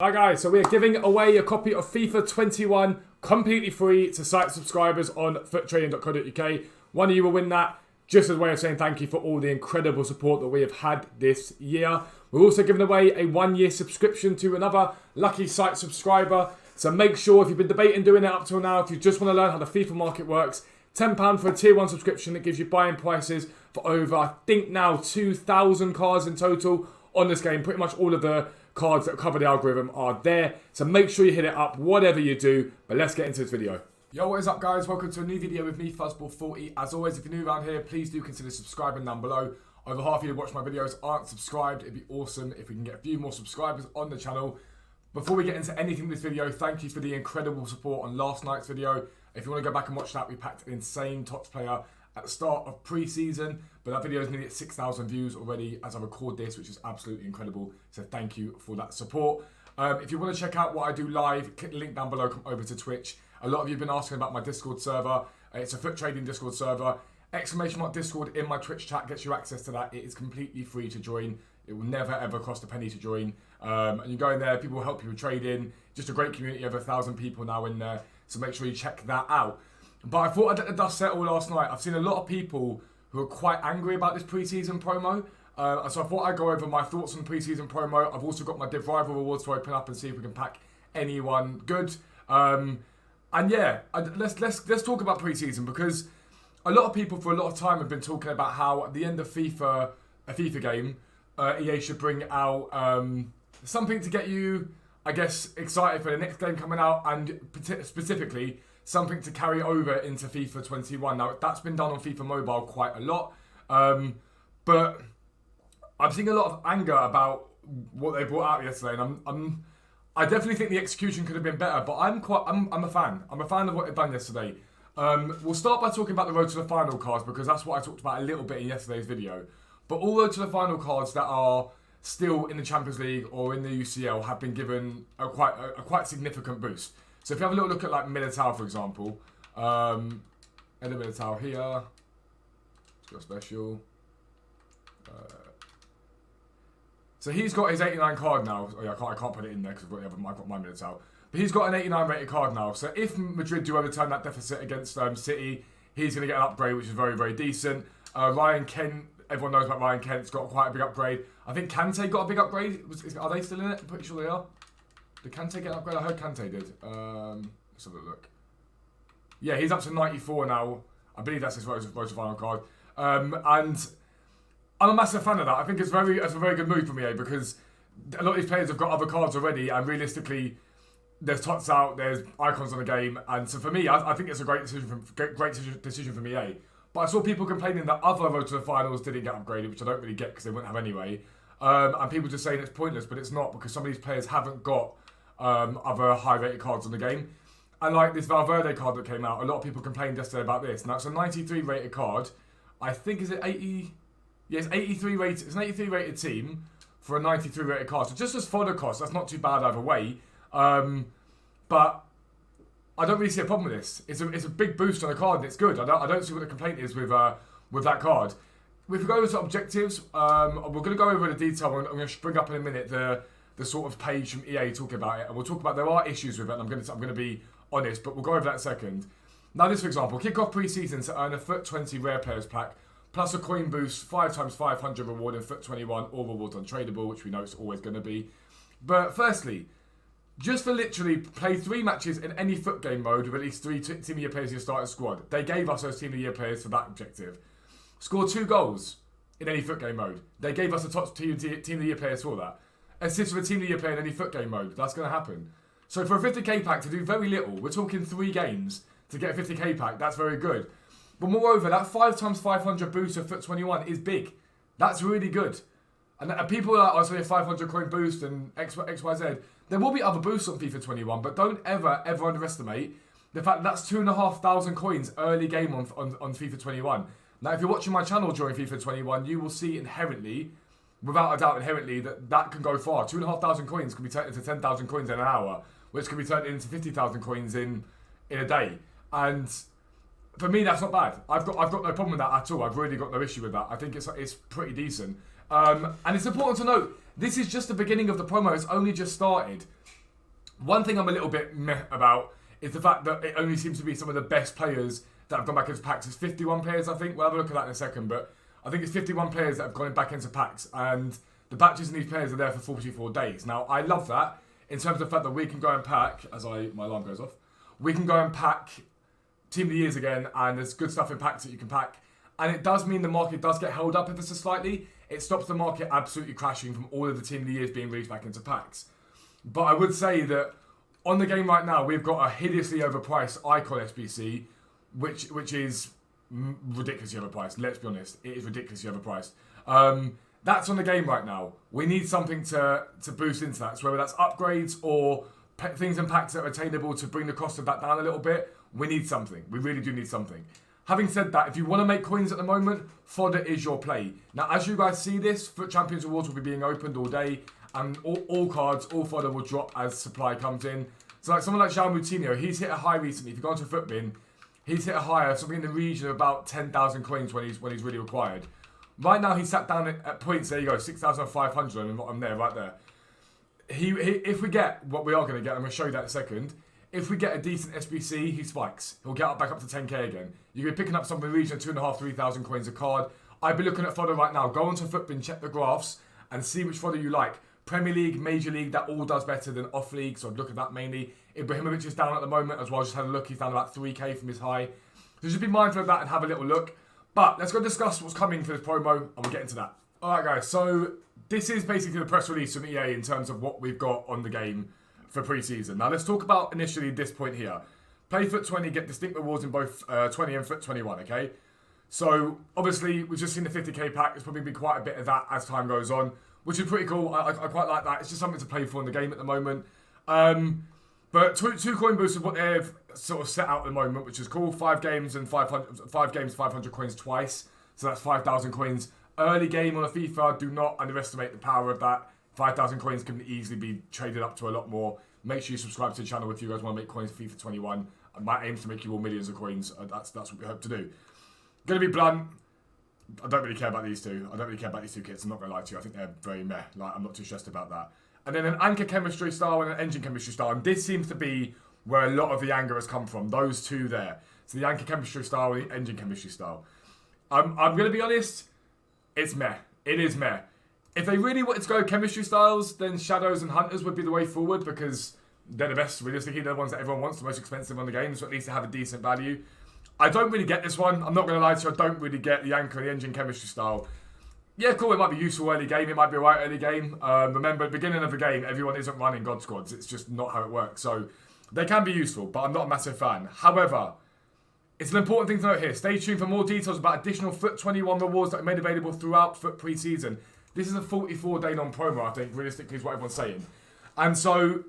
Hi guys, so we are giving away a copy of FIFA 21 completely free to site subscribers on foottrading.co.uk. One of you will win that, just as a way of saying thank you for all the incredible support that we have had this year. We're also giving away a 1-year subscription to another lucky site subscriber. So make sure, if you've been debating doing it up till now, if you just want to learn how the FIFA market works, £10 for a tier 1 subscription that gives you buying prices for over, I think now, 2,000 cards in total on this game. Pretty much all of the cards that cover the algorithm are there, so make sure you hit it up whatever you do. But let's get into this video. Yo, what is up guys, welcome to a new video with me, Fuzzball40. As always, if you're new around here, please do consider subscribing down below. Over half of you who watch my videos aren't subscribed. It'd be awesome if we can get a few more subscribers on the channel. Before we get into anything in this video, thank you for the incredible support on last night's video. If you want to go back and watch that, we packed an insane TOTS player at the start of pre-season, but that video is nearly at 6,000 views already as I record this, which is absolutely incredible. So thank you for that support. If you want to check out what I do live, click the link down below, come over to Twitch. A lot of you have been asking about my Discord server. It's a foot trading Discord server. !Discord in my Twitch chat gets you access to that. It is completely free to join. It will never ever cost a penny to join. And you go in there, people will help you with trading. Just a great community, over 1,000 people now in there. So make sure you check that out. But I thought I'd let the dust settle last night. I've seen a lot of people who are quite angry about this pre-season promo. So I thought I'd go over my thoughts on the pre-season promo. I've also got my Div Rival rewards to open up and see if we can pack anyone good. And yeah, let's talk about pre-season, because a lot of people for a lot of time have been talking about how at the end of a FIFA game, EA should bring out something to get you, I guess, excited for the next game coming out, and specifically something to carry over into FIFA 21. Now, that's been done on FIFA Mobile quite a lot, but I'm seeing a lot of anger about what they brought out yesterday, and I definitely think the execution could have been better, but I'm a fan. I'm a fan of what they've done yesterday. We'll start by talking about the road to the final cards, because that's what I talked about a little bit in yesterday's video. But all road to the final cards that are still in the Champions League or in the UCL have been given a quite significant boost. So if you have a little look at like Militao, for example, Eder Militao here, it's got a special. So he's got his 89 card now. Oh yeah, I can't put it in there because I've got my Militao. But he's got an 89 rated card now. So if Madrid do overturn that deficit against City, he's going to get an upgrade, which is very, very decent. Ryan Kent, everyone knows about Ryan Kent. It's got quite a big upgrade. I think Kante got a big upgrade. Are they still in it? I'm pretty sure they are. Did Kante get an upgrade? I heard Kante did. Let's have a look. Yeah, he's up to 94 now. I believe that's his road to final card. And I'm a massive fan of that. I think it's a very good move from EA, because a lot of these players have got other cards already, and realistically, there's TOTS out, there's icons on the game, and so for me, I think it's a great decision from EA. But I saw people complaining that other road to the finals didn't get upgraded, which I don't really get because they wouldn't have anyway. And people just saying it's pointless, but it's not, because some of these players haven't got other high-rated cards on the game. And like this Valverde card that came out, a lot of people complained yesterday about this. Now it's a 93 rated card. I think, is it 80? Yeah, it's 83 rated. It's an 83 rated team for a 93 rated card. So just as fodder cost, that's not too bad either way. But I don't really see a problem with this. It's a big boost on the card, and it's good. I don't see what the complaint is with that card. If we go over to objectives, we're going to go over the detail. I'm going to bring up in a minute the sort of page from EA talking about it, and we'll talk about there are issues with it. And I'm going to be honest, but we'll go over that in a second. Now, this, for example, kick off pre-season to earn a FUT 20 rare players pack, plus a coin boost, 5 times 500 reward in FUT 21, all rewards untradeable, which we know it's always going to be. But firstly, just for literally play 3 matches in any FUT game mode with at least 3 Team of the Year players in your starting squad. They gave us those Team of the Year players for that objective. Score 2 goals in any FUT game mode. They gave us the top Team of the Year players for that. Assist with a Team of the Year player in any FUT game mode. That's going to happen. So for a 50k pack to do very little, we're talking 3 games to get a 50k pack. That's very good. But moreover, that 5 times 500 boost of FUT 21 is big. That's really good. And people are like, oh, it's only a 500 coin boost and XYZ. There will be other boosts on FIFA 21, but don't ever underestimate the fact that that's 2,500 coins early game on FIFA 21. Now, if you're watching my channel during FIFA 21, you will see inherently, without a doubt inherently, that can go far. 2,500 coins can be turned into 10,000 coins in an hour, which can be turned into 50,000 coins in a day. And for me, that's not bad. I've got no problem with that at all. I've really got no issue with that. I think it's pretty decent. And it's important to note, this is just the beginning of the promo. It's only just started. One thing I'm a little bit meh about is the fact that it only seems to be some of the best players that have gone back into packs. It's 51 players, I think. We'll have a look at that in a second, but I think it's 51 players that have gone back into packs, and the batches in these players are there for 44 days. Now, I love that in terms of the fact that we can go and pack, my alarm goes off, we can go and pack Team of the Years again, and there's good stuff in packs that you can pack. And it does mean the market does get held up ever so slightly. It stops the market absolutely crashing from all of the Team of the Years being released back into packs. But I would say that on the game right now, we've got a hideously overpriced Icon SBC, which is ridiculously overpriced. Let's be honest, it is ridiculously overpriced. That's on the game right now. We need something to boost into that. So whether that's upgrades or things in packs that are attainable to bring the cost of that down a little bit, we need something. We really do need something. Having said that, if you want to make coins at the moment, fodder is your play. Now, as you guys see this, Foot Champions Awards will be being opened all day, and all cards, all fodder will drop as supply comes in. So like someone like João Moutinho, he's hit a high recently. If you go into Footbin, he's hit a high of something in the region of about 10,000 coins when he's really required. Right now, he's sat down at points, there you go, 6,500, and I'm there, right there. If we get what we are going to get, I'm going to show you that in a second. If we get a decent SBC, he spikes. He'll get up back up to 10k again. You're picking up something in the region of 2,500, 3,000 coins a card. I'd be looking at fodder right now. Go onto Footbin, check the graphs, and see which fodder you like. Premier League, Major League, that all does better than off league, so I'd look at that mainly. Ibrahimovic is down at the moment as well. Just had a look. He's down about 3k from his high. So just be mindful of that and have a little look. But let's go discuss what's coming for this promo, and we'll get into that. Alright guys, so this is basically the press release from EA in terms of what we've got on the game for pre-season. Now let's talk about initially this point here. Play Foot 20, get distinct rewards in both 20 and Foot 21, okay? So obviously we've just seen the 50k pack. There's probably been quite a bit of that as time goes on, which is pretty cool. I quite like that. It's just something to play for in the game at the moment. But two coin boosts is what they've sort of set out at the moment, which is cool. 5 games, 500 coins twice. So that's 5,000 coins. Early game on a FIFA, do not underestimate the power of that. 5,000 coins can easily be traded up to a lot more. Make sure you subscribe to the channel if you guys want to make coins for FIFA 21. My aim is to make you all millions of coins. That's what we hope to do. Gonna be blunt. I don't really care about these two. I don't really care about these two kits. I'm not gonna lie to you. I think they're very meh. Like, I'm not too stressed about that. And then an anchor chemistry style and an engine chemistry style. And this seems to be where a lot of the anger has come from. Those two there. So the anchor chemistry style and the engine chemistry style. I'm gonna be honest. It's meh. It is meh. If they really wanted to go chemistry styles, then Shadows and Hunters would be the way forward because they're the best. Realistically, they're the ones that everyone wants, the most expensive on the game, so at least they have a decent value. I don't really get this one. I'm not going to lie to you. I don't really get the anchor and the engine chemistry style. Yeah, cool. It might be useful early game. It might be a right early game. Remember, at the beginning of the game, everyone isn't running God Squads. It's just not how it works. So they can be useful, but I'm not a massive fan. However, it's an important thing to note here. Stay tuned for more details about additional Foot 21 rewards that are made available throughout Foot pre-season. This is a 44-day long promo, I think, realistically, is what everyone's saying. And so,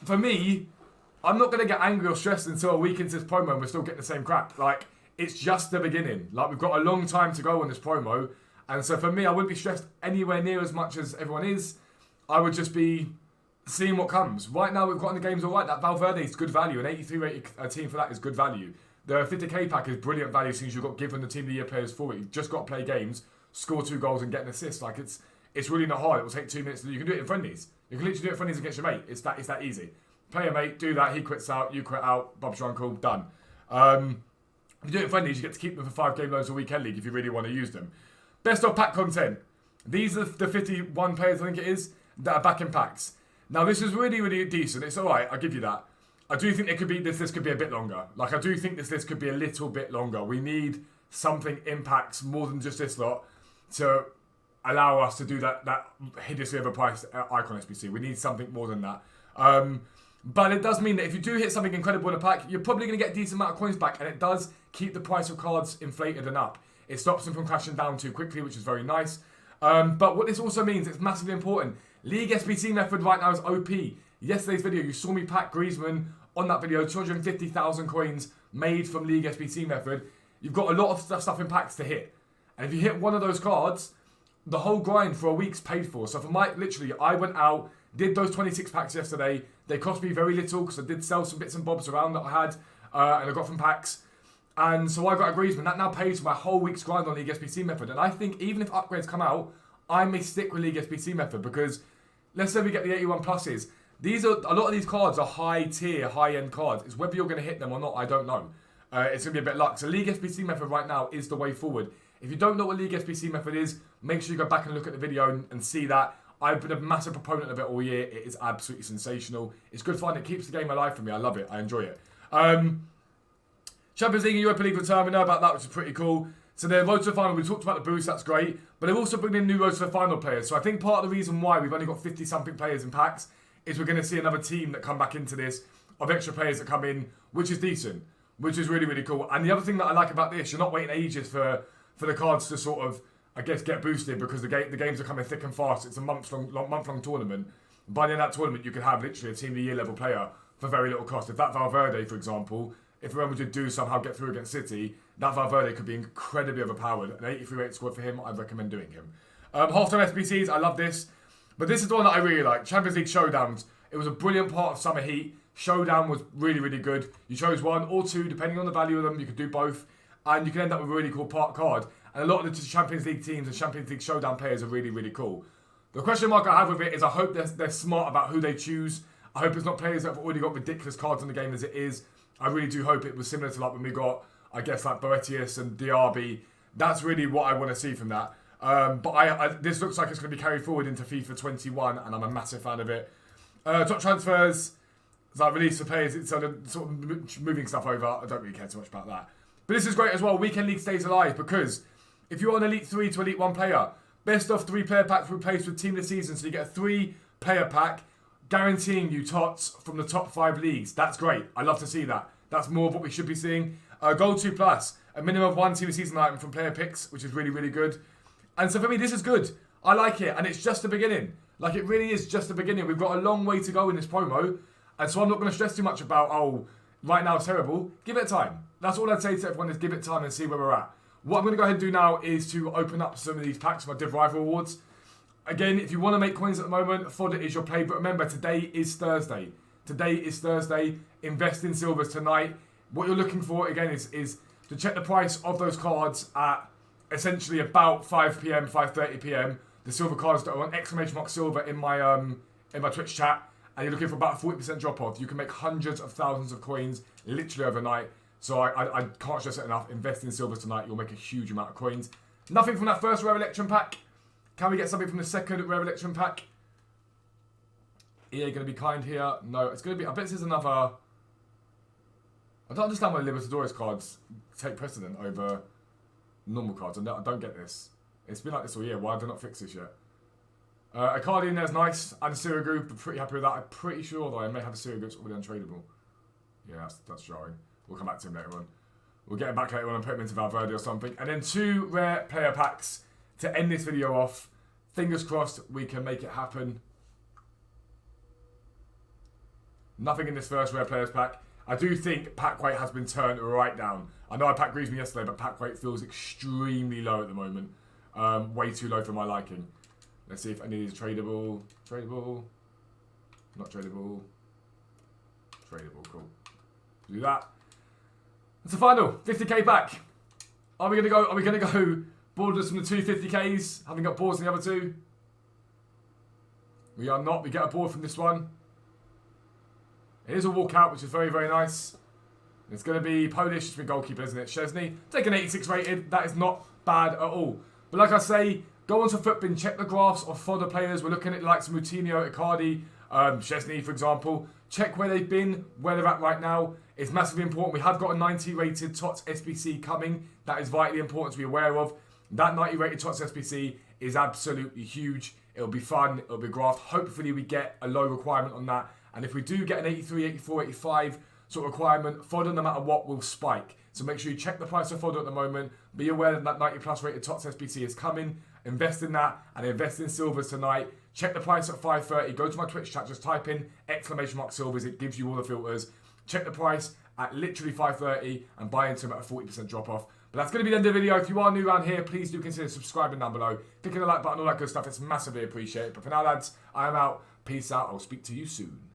for me, I'm not going to get angry or stressed until a week into this promo and we're still getting the same crap. Like, it's just the beginning. Like, we've got a long time to go on this promo. And so, for me, I wouldn't be stressed anywhere near as much as everyone is. I would just be seeing what comes. Right now, we've got in the games all right. That Valverde is good value. An 83 rated team for that is good value. The 50k pack is brilliant value since you've got given the Team of the Year players for it. You've just got to play games, score 2 goals and get an assist. Like, it's really not hard. It will take 2 minutes to do. You can do it in friendlies. You can literally do it in friendlies against your mate. It's that easy. Play a mate, do that, he quits out, you quit out, Bob's your uncle, done. If you do it in friendlies, you get to keep them for 5 game loads a weekend league if you really want to use them. Best of pack content. These are the 51 players, I think it is, that are back in packs. Now, this is really, really decent. It's alright, I'll give you that. I do think it could be, this list could be a bit longer. Like, I do think this list could be a little bit longer. We need something in packs more than just this lot to allow us to do that hideously overpriced Icon SBC. We need something more than that. But it does mean that if you do hit something incredible in a pack, you're probably going to get a decent amount of coins back, and it does keep the price of cards inflated and up. It stops them from crashing down too quickly, which is very nice. But what this also means, it's massively important. League SBC method right now is OP. Yesterday's video, you saw me pack Griezmann on that video, 250,000 coins made from League SBC method. You've got a lot of stuff in packs to hit. And if you hit one of those cards, the whole grind for a week's paid for. So for my, literally, I went out, did those 26 packs yesterday. They cost me very little because I did sell some bits and bobs around that I had and I got from packs. And so I got a Griezmann. That now pays for my whole week's grind on League SBC method. And I think even if upgrades come out, I may stick with League SBC method because let's say we get the 81 pluses. These are a lot of these cards are high tier, high end cards. It's whether you're going to hit them or not. I don't know. It's going to be a bit of luck. So League SBC method right now is the way forward. If you don't know what League SBC method is, make sure you go back and look at the video and see that. I've been a massive proponent of it all year. It is absolutely sensational. It's good fun. It keeps the game alive for me. I love it. I enjoy it. Champions League and Europa League return. We know about that, which is pretty cool. So their road to the final, we talked about the boost, that's great. But they're also bringing in new road to the final players. So I think part of the reason why we've only got 50-something players in packs is we're going to see another team that come back into this of extra players that come in, which is decent, which is really, really cool. And the other thing that I like about this, you're not waiting ages for the cards to sort of, I guess, get boosted because the games are coming thick and fast. It's a month-long tournament. By the end of that tournament, you could have literally a Team of the Year level player for very little cost. If that Valverde, for example, if Real Madrid do somehow get through against City, that Valverde could be incredibly overpowered. An 83 rated squad for him, I'd recommend doing him. Half-time SBCs, I love this. But this is the one that I really like. Champions League Showdowns. It was a brilliant part of Summer Heat. Showdown was really, really good. You chose one or two, depending on the value of them. You could do both. And you can end up with a really cool card. And a lot of the Champions League teams and Champions League Showdown players are really, really cool. The question mark I have with it is I hope they're smart about who they choose. I hope it's not players that have already got ridiculous cards in the game as it is. I really do hope it was similar to like when we got, I guess, like Boetius and Diaby. That's really what I want to see from that. But this looks like it's going to be carried forward into FIFA 21, and I'm a massive fan of it. Top transfers, it's like release for players, it's sort of moving stuff over. I don't really care too much about that. But this is great as well. Weekend League stays alive because if you're an Elite 3 to Elite 1 player, best of 3 player packs replaced with Team of the Season. So you get a 3 player pack guaranteeing you TOTS from the top 5 leagues. That's great. I love to see that. That's more of what we should be seeing. Gold 2+, a minimum of 1 Team of the Season item from player picks, which is really, really good. And so for me, this is good. I like it. And it's just the beginning. Like, it really is just the beginning. We've got a long way to go in this promo. And so I'm not going to stress too much about, oh, right now it's terrible. Give it time. That's all I'd say to everyone is give it time and see where we're at. What I'm going to go ahead and do now is to open up some of these packs for my Div Rival Awards. Again, if you want to make coins at the moment, fodder is your play. But remember, today is Thursday. Today is Thursday. Invest in silvers tonight. What you're looking for, again, is to check the price of those cards at essentially about 5 p.m, 5:30 p.m. The silver cards that are on !silver in my Twitch chat. And you're looking for about a 40% drop off. You can make hundreds of thousands of coins literally overnight. So I can't stress it enough. Invest in silvers tonight. You'll make a huge amount of coins. Nothing from that first Rare Electrum pack. Can we get something from the second Rare Electrum pack? EA going to be kind here? No, it's going to be... I bet this is another... I don't understand why Libertadores cards take precedent over normal cards. I don't get this. It's been like this all year. Why have they not fixed this yet? A card in there's nice. And a Syria group. I'm pretty happy with that. I'm pretty sure, though, I may have a Syria group that's already untradeable. Yeah, that's jarring. We'll come back to him later on. We'll get him back later on and put him into Valverde or something. And then 2 rare player packs to end this video off. Fingers crossed we can make it happen. Nothing in this first rare players pack. I do think pack weight has been turned right down. I know I packed Griezmann yesterday, but pack weight feels extremely low at the moment. Way too low for my liking. Let's see if any of these are tradable. Tradable. Not tradable. Tradable, cool. Do that. It's the final. 50k back. Are we gonna go boarders from the 2 50ks? Having got boards in the other 2? We are not. We get a board from this one. It is a walkout, which is very, very nice. It's going to be Polish. It's been goalkeeper, isn't it? Szczesny. Take an 86 rated. That is not bad at all. But like I say, go onto Footbin, check the graphs of fodder players. We're looking at like some Moutinho, Icardi, Szczesny, for example. Check where they've been, where they're at right now. It's massively important. We have got a 90 rated TOTS SBC coming. That is vitally important to be aware of. That 90 rated TOTS SBC is absolutely huge. It'll be fun. It'll be graphed. Hopefully we get a low requirement on that. And if we do get an 83, 84, 85 sort of requirement, fodder no matter what will spike. So make sure you check the price of fodder at the moment. Be aware that that 90 plus rated TOTS SBC is coming. Invest in that and invest in silvers tonight. Check the price at 5:30. Go to my Twitch chat. Just type in !silvers. It gives you all the filters. Check the price at literally 5:30 and buy into them at a 40% drop off. But that's going to be the end of the video. If you are new around here, please do consider subscribing down below. Clicking the like button, all that good stuff. It's massively appreciated. But for now, lads, I am out. Peace out. I'll speak to you soon.